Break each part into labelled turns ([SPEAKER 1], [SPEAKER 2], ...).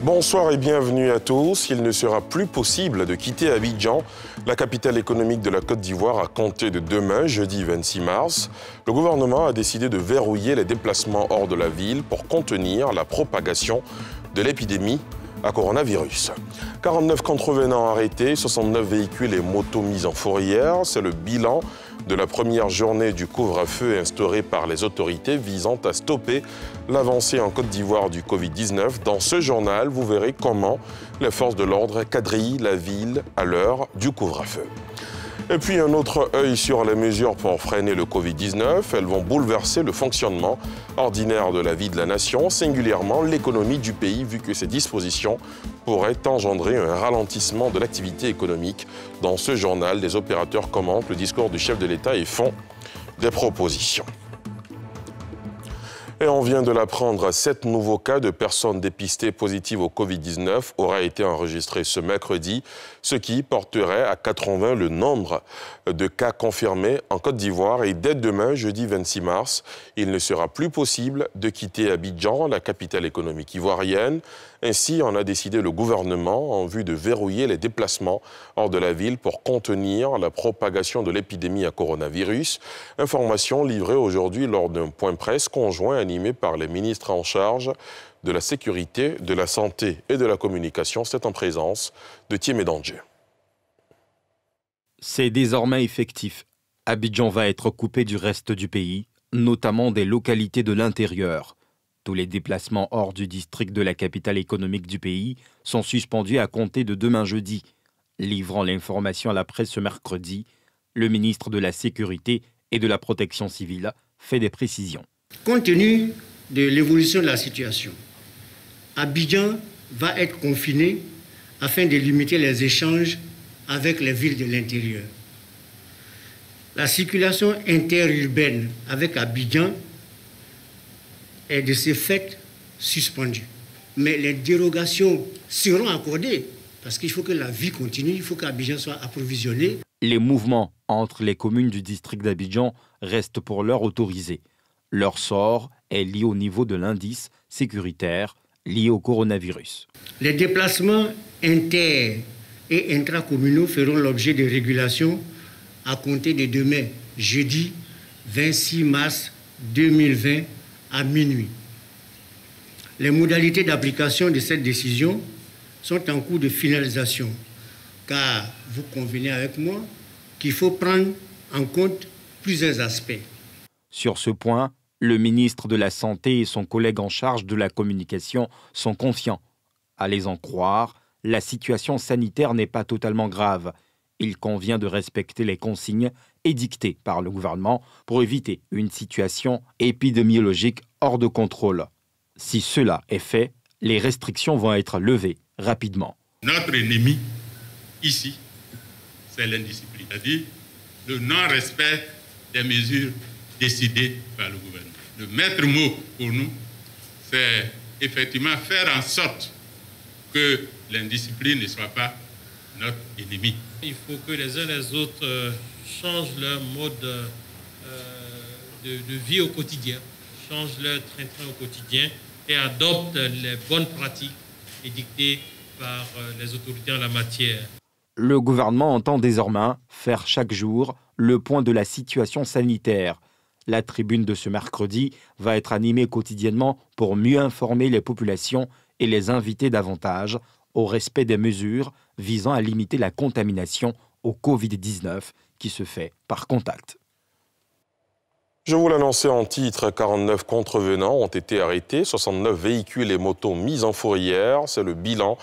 [SPEAKER 1] Bonsoir et bienvenue à tous. Il ne sera plus possible de quitter Abidjan, la capitale économique de la Côte d'Ivoire, à compter de demain, jeudi 26 mars. Le gouvernement a décidé de verrouiller les déplacements hors de la ville pour contenir la propagation de l'épidémie à coronavirus. 49 contrevenants arrêtés, 69 véhicules et motos mis en fourrière. C'est le bilan de la première journée du couvre-feu instauré par les autorités visant à stopper l'avancée en Côte d'Ivoire du Covid-19. Dans ce journal, vous verrez comment les forces de l'ordre quadrillent la ville à l'heure du couvre-feu. Et puis un autre œil sur les mesures pour freiner le Covid-19. Elles vont bouleverser le fonctionnement ordinaire de la vie de la nation, singulièrement l'économie du pays, vu que ces dispositions pourraient engendrer un ralentissement de l'activité économique. Dans ce journal, les opérateurs commentent le discours du chef de l'État et font des propositions. Et on vient de l'apprendre, 7 nouveaux cas de personnes dépistées positives au Covid-19 auraient été enregistrés ce mercredi, ce qui porterait à 80 le nombre de cas confirmés en Côte d'Ivoire. Et dès demain, jeudi 26 mars, il ne sera plus possible de quitter Abidjan, la capitale économique ivoirienne. Ainsi, en a décidé le gouvernement en vue de verrouiller les déplacements hors de la ville pour contenir la propagation de l'épidémie à coronavirus. Information livrée aujourd'hui lors d'un point presse conjoint animé par les ministres en charge de la sécurité, de la santé et de la communication. C'est en présence de Thiemé Danger.
[SPEAKER 2] C'est désormais effectif. Abidjan va être coupé du reste du pays, notamment des localités de l'intérieur. Tous les déplacements hors du district de la capitale économique du pays sont suspendus à compter de demain jeudi. Livrant l'information à la presse ce mercredi, le ministre de la Sécurité et de la Protection civile fait des précisions.
[SPEAKER 3] Compte tenu de l'évolution de la situation, Abidjan va être confiné afin de limiter les échanges avec les villes de l'intérieur. La circulation interurbaine avec Abidjan est de ce fait suspendue. Mais les dérogations seront accordées parce qu'il faut que la vie continue, il faut qu'Abidjan soit approvisionné.
[SPEAKER 2] Les mouvements entre les communes du district d'Abidjan restent pour l'heure autorisés. Leur sort est lié au niveau de l'indice sécuritaire lié au coronavirus.
[SPEAKER 3] Les déplacements inter- et intracommunaux feront l'objet de régulations à compter de demain, jeudi 26 mars 2020 à minuit. Les modalités d'application de cette décision sont en cours de finalisation, car vous convenez avec moi qu'il faut prendre en compte plusieurs aspects.
[SPEAKER 2] Sur ce point, le ministre de la Santé et son collègue en charge de la communication sont confiants. À les en croire, la situation sanitaire n'est pas totalement grave. Il convient de respecter les consignes édictées par le gouvernement pour éviter une situation épidémiologique hors de contrôle. Si cela est fait, les restrictions vont être levées rapidement.
[SPEAKER 4] Notre ennemi, ici, c'est l'indiscipline, c'est-à-dire le non-respect des mesures décidées par le gouvernement. Le maître mot pour nous, c'est effectivement faire en sorte que l'indiscipline ne soit pas notre ennemi.
[SPEAKER 5] Il faut que les uns et les autres changent leur mode de vie au quotidien, changent leur train-train au quotidien et adoptent les bonnes pratiques édictées par les autorités en la matière.
[SPEAKER 2] Le gouvernement entend désormais faire chaque jour le point de la situation sanitaire. La tribune de ce mercredi va être animée quotidiennement pour mieux informer les populations et les inviter davantage au respect des mesures visant à limiter la contamination au Covid-19 qui se fait par contact.
[SPEAKER 1] Je vous l'annonçais en titre, 49 contrevenants ont été arrêtés, 69 véhicules et motos mis en fourrière. C'est le bilan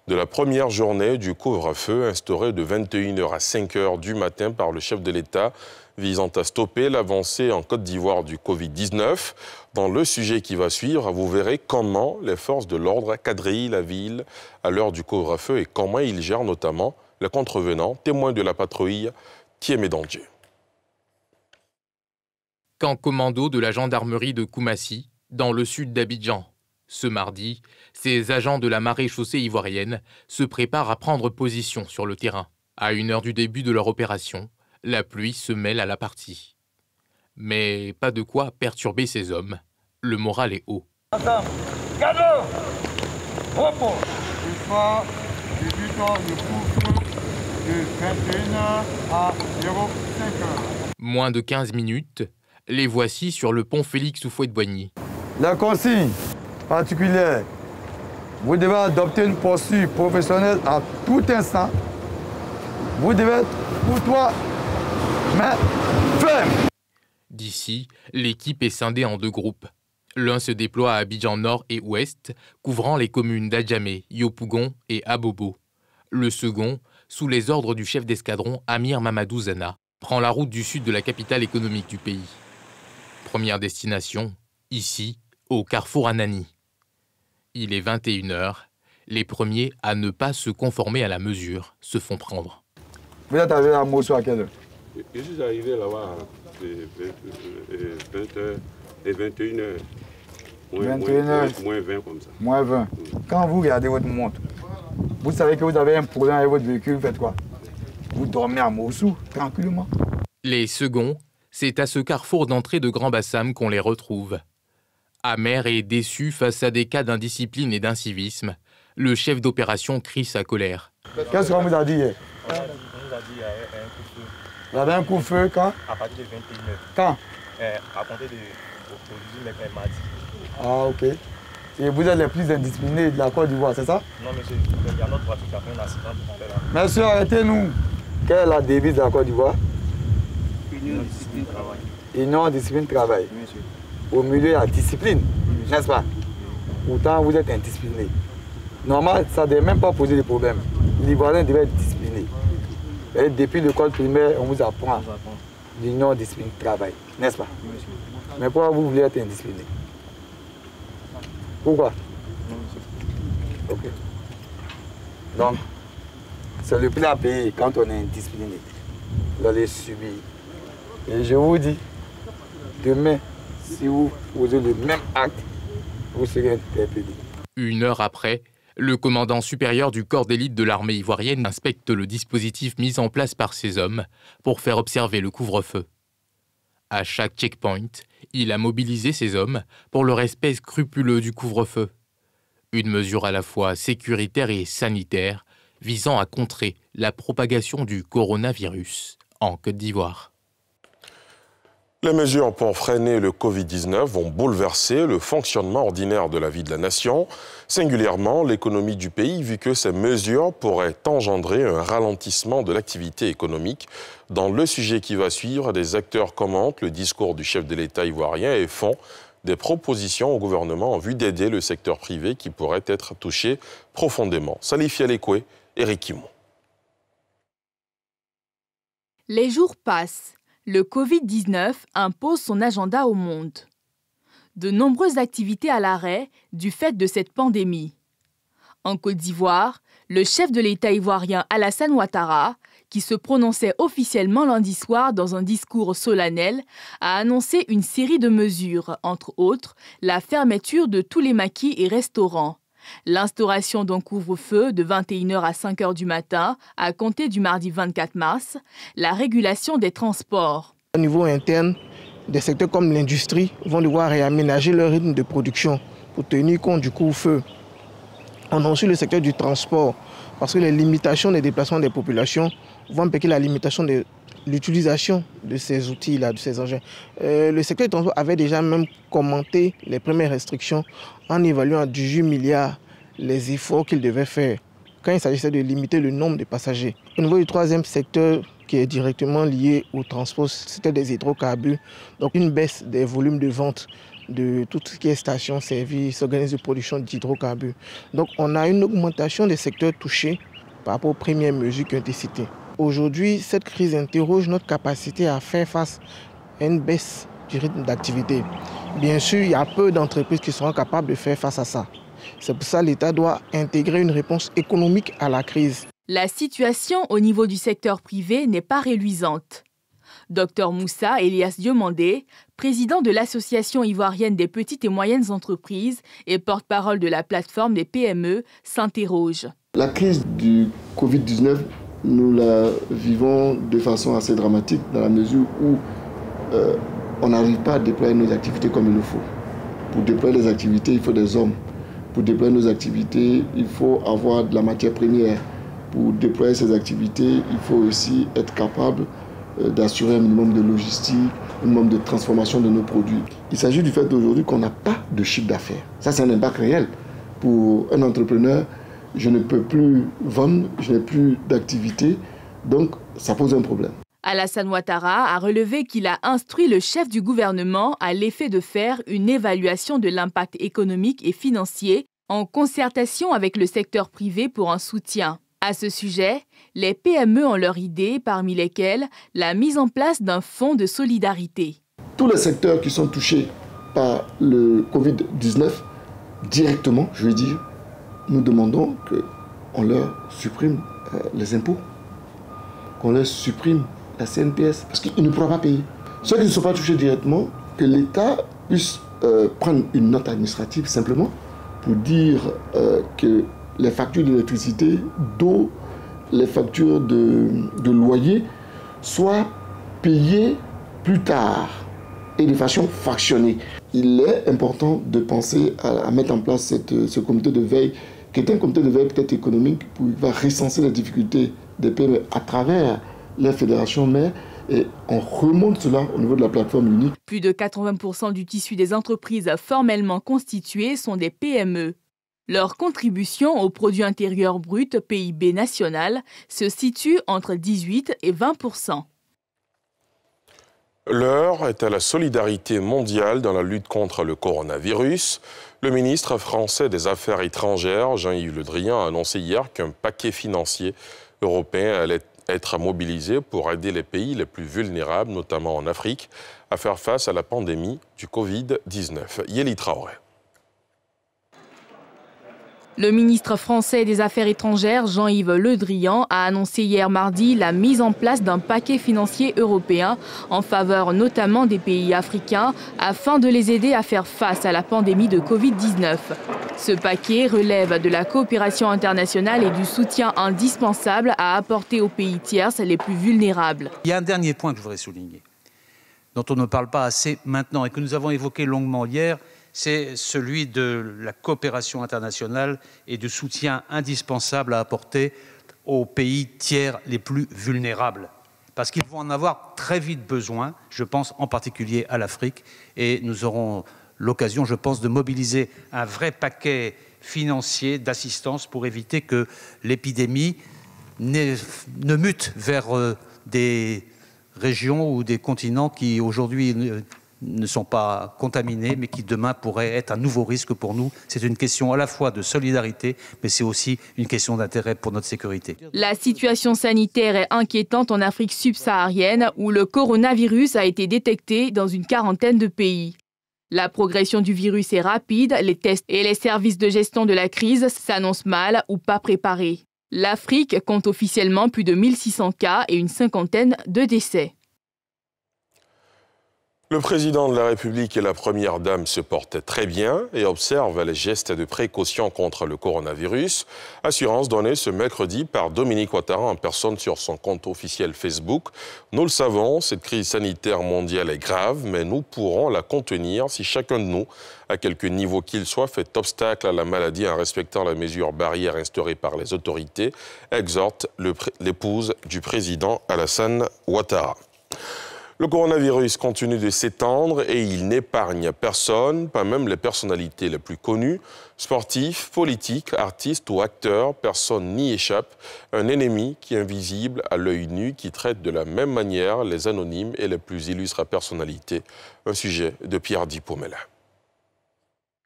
[SPEAKER 1] de la première journée du couvre-feu instauré de 21h à 5h du matin par le chef de l'État visant à stopper l'avancée en Côte d'Ivoire du Covid-19. Dans le sujet qui va suivre, vous verrez comment les forces de l'ordre quadrillent la ville à l'heure du couvre-feu et comment ils gèrent notamment les contrevenants. Témoin de la patrouille, Thiemé Danger.
[SPEAKER 6] Camp commando de la gendarmerie de Koumassi, dans le sud d'Abidjan. Ce mardi, ces agents de la maréchaussée ivoirienne se préparent à prendre position sur le terrain. À 1 heure du début de leur opération, la pluie se mêle à la partie. Mais pas de quoi perturber ces hommes. Le moral est haut.
[SPEAKER 7] Repos. Ce soir, débutant le couvre-feu de 21h à 05h.
[SPEAKER 6] Moins de 15 minutes, les voici sur le pont Félix Houphouët-Boigny.
[SPEAKER 7] La consigne particulière, vous devez adopter une posture professionnelle à tout instant. Vous devez être courtois, mais ferme.
[SPEAKER 6] D'ici, l'équipe est scindée en deux groupes. L'un se déploie à Abidjan Nord et Ouest, couvrant les communes d'Adjamé, Yopougon et Abobo. Le second, sous les ordres du chef d'escadron Amir Mamadou Zana, prend la route du sud de la capitale économique du pays. Première destination, ici, au carrefour Anani. Il est 21h. Les premiers à ne pas se conformer à la mesure se font prendre.
[SPEAKER 7] Vous êtes arrivé à Mosso à quelle heure?
[SPEAKER 8] Je suis arrivé là-bas à 20h et 21h. Moins 20 comme ça.
[SPEAKER 7] Moins 20. Quand vous regardez votre montre, vous savez que vous avez un problème avec votre véhicule, vous faites quoi? Vous dormez à Mosso, tranquillement.
[SPEAKER 6] Les seconds, c'est à ce carrefour d'entrée de Grand Bassam qu'on les retrouve. Amer et déçu face à des cas d'indiscipline et d'incivisme, le chef d'opération crie sa colère.
[SPEAKER 7] Qu'est-ce qu'on vous a dit hier?
[SPEAKER 9] On nous a dit qu'il y avait un coup de feu.
[SPEAKER 7] Il y avait un coup de feu quand?
[SPEAKER 9] À partir de 21h.
[SPEAKER 7] Quand?
[SPEAKER 9] À compter de aujourd'hui, mardi.
[SPEAKER 7] Ah, ok. Et vous êtes les plus indisciplinés de la Côte d'Ivoire, c'est ça?
[SPEAKER 9] Non, monsieur, il y a notre voiture qui a fait un accident tout à l'heure.
[SPEAKER 7] Monsieur, arrêtez-nous. Quelle est la devise de la Côte d'Ivoire?
[SPEAKER 9] Union, discipline, travail.
[SPEAKER 7] Union, discipline, travail.
[SPEAKER 9] Oui, monsieur.
[SPEAKER 7] Au milieu de la discipline, n'est-ce pas? Pourtant, vous êtes indiscipliné. Normal, ça ne devait même pas poser de problème. L'Ivoirien devait être discipliné. Et depuis l'école primaire, on vous apprend l'union, discipline, travail, n'est-ce pas?
[SPEAKER 9] Oui, monsieur.
[SPEAKER 7] Mais pourquoi vous voulez être indiscipliné? Pourquoi?
[SPEAKER 9] Non, monsieur.
[SPEAKER 7] Ok. Donc, c'est le prix à payer quand on est indiscipliné. Vous allez subir. Et je vous dis, demain, si vous posez le même acte, vous serez interpellé.
[SPEAKER 6] Une heure après, le commandant supérieur du corps d'élite de l'armée ivoirienne inspecte le dispositif mis en place par ces hommes pour faire observer le couvre-feu. À chaque checkpoint, il a mobilisé ces hommes pour le respect scrupuleux du couvre-feu. Une mesure à la fois sécuritaire et sanitaire visant à contrer la propagation du coronavirus en Côte d'Ivoire.
[SPEAKER 1] Les mesures pour freiner le Covid-19 vont bouleverser le fonctionnement ordinaire de la vie de la nation, singulièrement l'économie du pays, vu que ces mesures pourraient engendrer un ralentissement de l'activité économique. Dans le sujet qui va suivre, des acteurs commentent le discours du chef de l'État ivoirien et font des propositions au gouvernement en vue d'aider le secteur privé qui pourrait être touché profondément. Salif Yalekwe, Eric Kimon.
[SPEAKER 10] Les jours passent. Le Covid-19 impose son agenda au monde. De nombreuses activités à l'arrêt du fait de cette pandémie. En Côte d'Ivoire, le chef de l'État ivoirien Alassane Ouattara, qui se prononçait officiellement lundi soir dans un discours solennel, a annoncé une série de mesures, entre autres la fermeture de tous les maquis et restaurants, l'instauration d'un couvre-feu de 21h à 5h du matin à compter du mardi 24 mars, la régulation des transports.
[SPEAKER 11] Au niveau interne, des secteurs comme l'industrie vont devoir réaménager leur rythme de production pour tenir compte du couvre-feu. On a aussi le secteur du transport, parce que les limitations des déplacements des populations vont impliquer la limitation de l'utilisation de ces outils-là, de ces engins. Le secteur du transport avait déjà même commenté les premières restrictions en évaluant à 18 milliards les efforts qu'il devait faire quand il s'agissait de limiter le nombre de passagers. Au niveau du troisième secteur qui est directement lié au transport, c'était des hydrocarbures, donc une baisse des volumes de vente de tout ce qui est station-service, organismes de production d'hydrocarbures. Donc on a une augmentation des secteurs touchés par rapport aux premières mesures qui ont été citées. Aujourd'hui, cette crise interroge notre capacité à faire face à une baisse du rythme d'activité. Bien sûr, il y a peu d'entreprises qui seront capables de faire face à ça. C'est pour ça que l'État doit intégrer une réponse économique à la crise.
[SPEAKER 10] La situation au niveau du secteur privé n'est pas reluisante. Dr Moussa Elias Diomandé, président de l'Association ivoirienne des petites et moyennes entreprises et porte-parole de la plateforme des PME, s'interroge.
[SPEAKER 12] La crise du Covid-19, nous la vivons de façon assez dramatique dans la mesure où on n'arrive pas à déployer nos activités comme il le faut. Pour déployer les activités, il faut des hommes. Pour déployer nos activités, il faut avoir de la matière première. Pour déployer ces activités, il faut aussi être capable d'assurer un minimum de logistique, un minimum de transformation de nos produits. Il s'agit du fait d'aujourd'hui qu'on n'a pas de chiffre d'affaires. Ça, c'est un impact réel. Pour un entrepreneur, je ne peux plus vendre, je n'ai plus d'activité, donc ça pose un problème.
[SPEAKER 10] Alassane Ouattara a relevé qu'il a instruit le chef du gouvernement à l'effet de faire une évaluation de l'impact économique et financier en concertation avec le secteur privé pour un soutien. À ce sujet, les PME ont leur idée, parmi lesquelles la mise en place d'un fonds de solidarité.
[SPEAKER 12] Tous les secteurs qui sont touchés par le Covid-19, directement, je veux dire, nous demandons qu'on leur supprime les impôts, qu'on leur supprime la CNPS, parce qu'ils ne pourront pas payer. Ceux qui ne sont pas touchés directement, que l'État puisse prendre une note administrative simplement pour dire que les factures d'électricité, d'eau, les factures de loyer soient payées plus tard et de façon fractionnée. Il est important de penser à mettre en place ce comité de veille, qui est un comité de veille peut-être économique, pour il va recenser les difficultés des PME à travers les fédérations mères, et on remonte cela au niveau de la plateforme unique.
[SPEAKER 10] Plus de 80% du tissu des entreprises formellement constituées sont des PME. Leur contribution au produit intérieur brut PIB national se situe entre 18 et 20%.
[SPEAKER 1] L'heure est à la solidarité mondiale dans la lutte contre le coronavirus. Le ministre français des Affaires étrangères, Jean-Yves Le Drian, a annoncé hier qu'un paquet financier européen allait être mobilisé pour aider les pays les plus vulnérables, notamment en Afrique, à faire face à la pandémie du Covid-19. Yéli Traoré.
[SPEAKER 10] Le ministre français des Affaires étrangères, Jean-Yves Le Drian, a annoncé hier mardi la mise en place d'un paquet financier européen en faveur notamment des pays africains afin de les aider à faire face à la pandémie de Covid-19. Ce paquet relève de la coopération internationale et du soutien indispensable à apporter aux pays tiers les plus vulnérables.
[SPEAKER 13] Il y a un dernier point que je voudrais souligner, dont on ne parle pas assez maintenant et que nous avons évoqué longuement hier, c'est celui de la coopération internationale et du soutien indispensable à apporter aux pays tiers les plus vulnérables. Parce qu'ils vont en avoir très vite besoin, je pense en particulier à l'Afrique, et nous aurons l'occasion, je pense, de mobiliser un vrai paquet financier d'assistance pour éviter que l'épidémie ne mute vers des régions ou des continents qui aujourd'hui ne sont pas contaminés, mais qui demain pourraient être un nouveau risque pour nous. C'est une question à la fois de solidarité, mais c'est aussi une question d'intérêt pour notre sécurité.
[SPEAKER 10] La situation sanitaire est inquiétante en Afrique subsaharienne, où le coronavirus a été détecté dans une quarantaine de pays. La progression du virus est rapide, les tests et les services de gestion de la crise s'annoncent mal ou pas préparés. L'Afrique compte officiellement plus de 1600 cas et une cinquantaine de décès.
[SPEAKER 1] Le président de la République et la première dame se portent très bien et observent les gestes de précaution contre le coronavirus. Assurance donnée ce mercredi par Dominique Ouattara en personne sur son compte officiel Facebook. Nous le savons, cette crise sanitaire mondiale est grave, mais nous pourrons la contenir si chacun de nous, à quelque niveau qu'il soit, fait obstacle à la maladie en respectant les mesures barrières instaurées par les autorités, exhorte l'épouse du président Alassane Ouattara. Le coronavirus continue de s'étendre et il n'épargne personne, pas même les personnalités les plus connues. Sportifs, politiques, artistes ou acteurs, personne n'y échappe. Un ennemi qui est invisible à l'œil nu, qui traite de la même manière les anonymes et les plus illustres personnalités. Un sujet de Pierre Dipomela.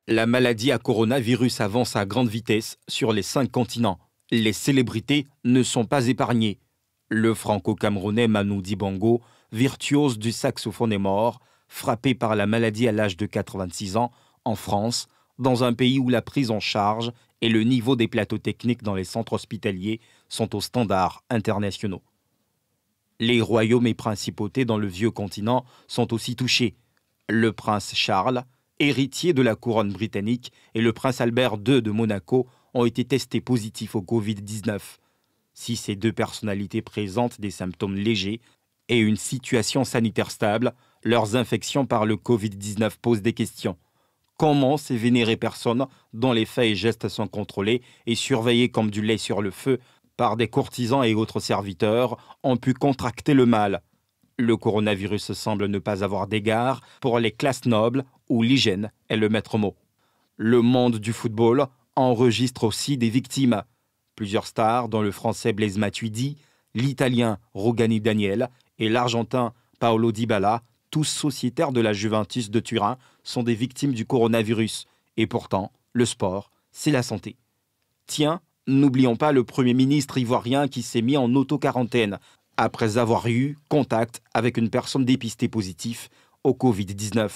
[SPEAKER 2] La maladie à coronavirus avance à grande vitesse sur les 5 continents. Les célébrités ne sont pas épargnées. Le franco-camerounais Manu Dibango, virtuose du saxophone, est mort, frappé par la maladie à l'âge de 86 ans, en France, dans un pays où la prise en charge et le niveau des plateaux techniques dans les centres hospitaliers sont aux standards internationaux. Les royaumes et principautés dans le vieux continent sont aussi touchés. Le prince Charles, héritier de la couronne britannique, et le prince Albert II de Monaco ont été testés positifs au Covid-19. Si ces deux personnalités présentent des symptômes légers et une situation sanitaire stable, leurs infections par le Covid-19 posent des questions. Comment ces vénérées personnes, dont les faits et gestes sont contrôlés et surveillés comme du lait sur le feu par des courtisans et autres serviteurs, ont pu contracter le mal? Le coronavirus semble ne pas avoir d'égard pour les classes nobles où l'hygiène est le maître mot. Le monde du football enregistre aussi des victimes. Plusieurs stars, dont le français Blaise Matuidi, l'italien Rugani Daniel et l'argentin Paolo Dybala, tous sociétaires de la Juventus de Turin, sont des victimes du coronavirus. Et pourtant, le sport, c'est la santé. Tiens, n'oublions pas le Premier ministre ivoirien qui s'est mis en auto-quarantaine après avoir eu contact avec une personne dépistée positive au Covid-19.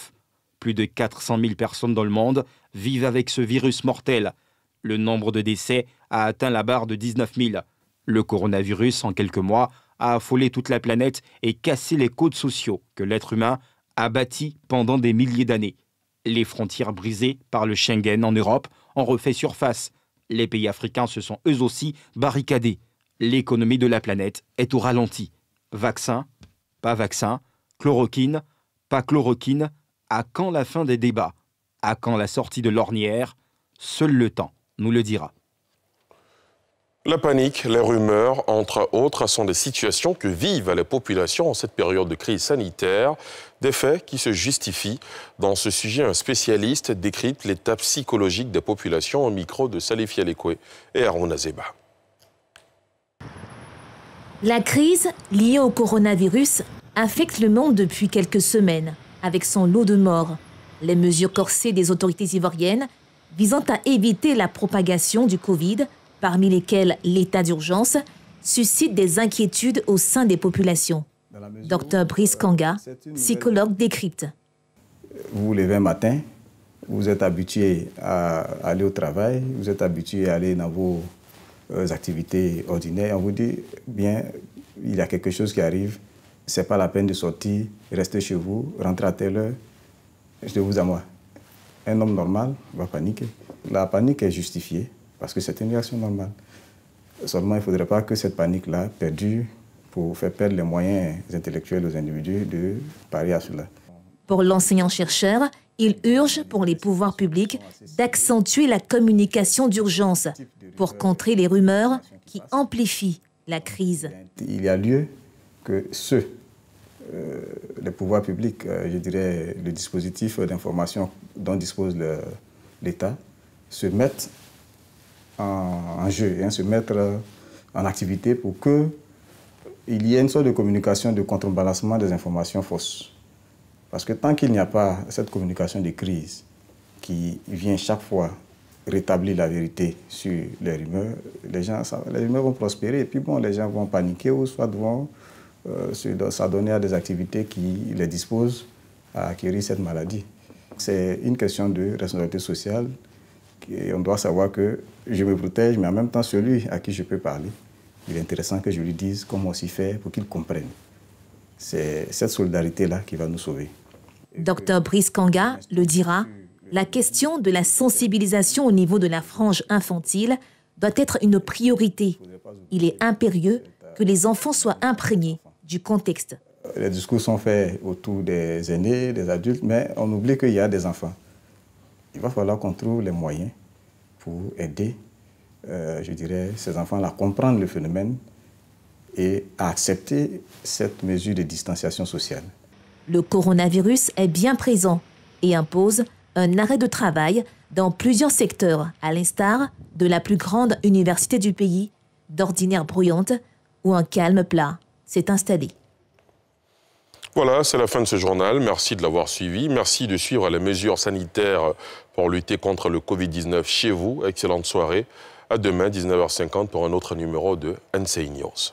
[SPEAKER 2] Plus de 400 000 personnes dans le monde vivent avec ce virus mortel. Le nombre de décès a atteint la barre de 19 000. Le coronavirus, en quelques mois, a affolé toute la planète et cassé les codes sociaux que l'être humain a bâtis pendant des milliers d'années. Les frontières brisées par le Schengen en Europe ont refait surface. Les pays africains se sont eux aussi barricadés. L'économie de la planète est au ralenti. Vaccin, pas vaccin, chloroquine, pas chloroquine, à quand la fin des débats? À quand la sortie de l'ornière? Seul le temps nous le dira.
[SPEAKER 1] La panique, les rumeurs, entre autres, sont des situations que vivent les populations en cette période de crise sanitaire, des faits qui se justifient. Dans ce sujet, un spécialiste décrypte l'état psychologique des populations au micro de Salif Yalekwe et Harouna Zeba.
[SPEAKER 14] La crise liée au coronavirus affecte le monde depuis quelques semaines, avec son lot de morts. Les mesures corsées des autorités ivoiriennes visant à éviter la propagation du Covid, parmi lesquelles l'état d'urgence, suscitent des inquiétudes au sein des populations. Dr Brice Kanga, psychologue, décrypte.
[SPEAKER 15] Vous vous levez un matin, vous êtes habitué à aller au travail, vous êtes habitué à aller dans vos activités ordinaires. On vous dit, bien, il y a quelque chose qui arrive, ce n'est pas la peine de sortir, restez chez vous, rentrez à telle heure, de vous à moi. Un homme normal va paniquer. La panique est justifiée parce que c'est une réaction normale. Seulement, il ne faudrait pas que cette panique-là perdure pour faire perdre les moyens intellectuels aux individus de parier à cela.
[SPEAKER 14] Pour l'enseignant-chercheur, il urge pour les pouvoirs publics d'accentuer la communication d'urgence pour contrer les rumeurs qui amplifient la crise.
[SPEAKER 15] Il y a lieu que les pouvoirs publics, je dirais le dispositif d'information dont dispose l'État, se mettent en jeu, se mettre en activité pour qu'il y ait une sorte de communication de contrebalancement des informations fausses. Parce que tant qu'il n'y a pas cette communication de crise qui vient chaque fois rétablir la vérité sur les rumeurs, les rumeurs vont prospérer et puis bon, les gens vont paniquer ou soit vont s'adonner à des activités qui les disposent à acquérir cette maladie. C'est une question de responsabilité sociale et on doit savoir que je me protège, mais en même temps, celui à qui je peux parler, il est intéressant que je lui dise comment s'y faire pour qu'il comprenne. C'est cette solidarité-là qui va nous sauver.
[SPEAKER 14] Dr Brice Kanga le dira, la question de la sensibilisation au niveau de la frange infantile doit être une priorité. Il est impérieux que les enfants soient imprégnés du contexte.
[SPEAKER 15] Les discours sont faits autour des aînés, des adultes, mais on oublie qu'il y a des enfants. Il va falloir qu'on trouve les moyens pour aider, je dirais, ces enfants-là à comprendre le phénomène et à accepter cette mesure de distanciation sociale.
[SPEAKER 14] Le coronavirus est bien présent et impose un arrêt de travail dans plusieurs secteurs, à l'instar de la plus grande université du pays, d'ordinaire bruyante, où un calme plat s'est installé.
[SPEAKER 1] Voilà, c'est la fin de ce journal. Merci de l'avoir suivi. Merci de suivre les mesures sanitaires pour lutter contre le Covid-19 chez vous. Excellente soirée. À demain, 19h50, pour un autre numéro de NCI News.